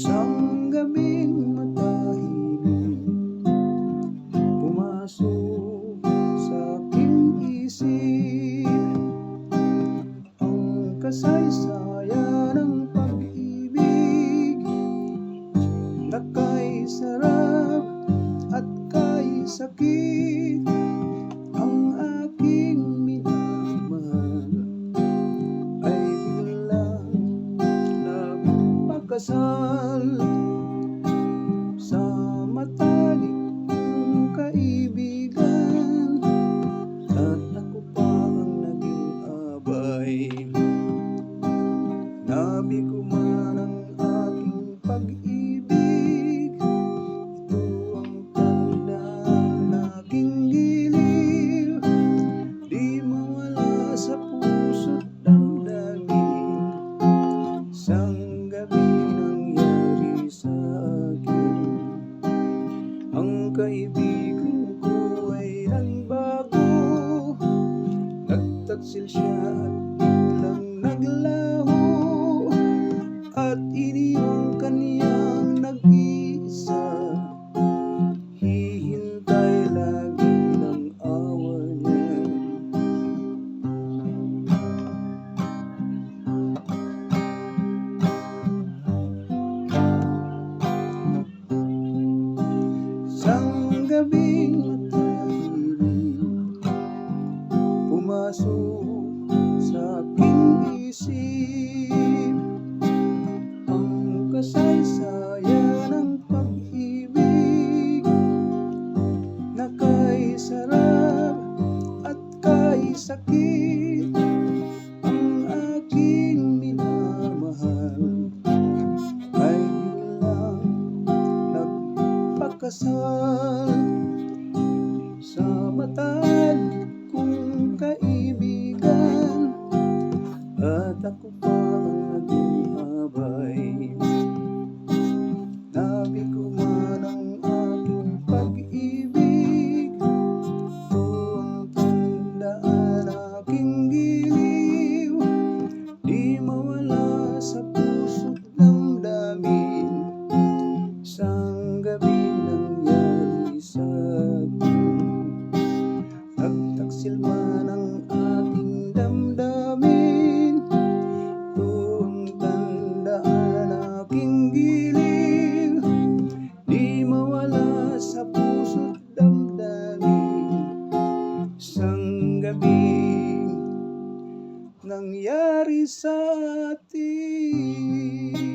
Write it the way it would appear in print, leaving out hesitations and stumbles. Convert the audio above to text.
Isang gabing matahimik pumasok sa aking isip, ang kasaysayan ng pag-ibig na kay sarap at kay sakit. Ang aking minamahal ay biglang nagpakasal sa matalik kong kaibigan, at ako pa ang naging abay. Nabi ko man ang aking pag-ibig, ito ang tanda ng aking giliw, di mawala sa puso't damdamin. Isang gabi nangyari sa akin, ang kaibigan ko ay nagbago. Nagtaksil siya at biglang naglaho, at iniwang kaniyang nag-iisa. Hihintay lagi ng awa niya. Isang gabing matahimik pumasok sa aking isip, ang kasaysayan ng pag-ibig na kay sarap at kay sakit. Ang aking minamahal ay biglang nagpakasal sa matalik kong kaibigan, at ako pa ang naging abay. Nabi ko man ang aking pag-ibig, ito ang tandaan aking giliw, di mawala sa puso't damdamin. Isang gabi nangyari sa akin, nagtaksil man ang aking damdamin, ito ang tandaan aking giliw, di mawala sa puso't damdamin. Isang gabi nangyari sa atin.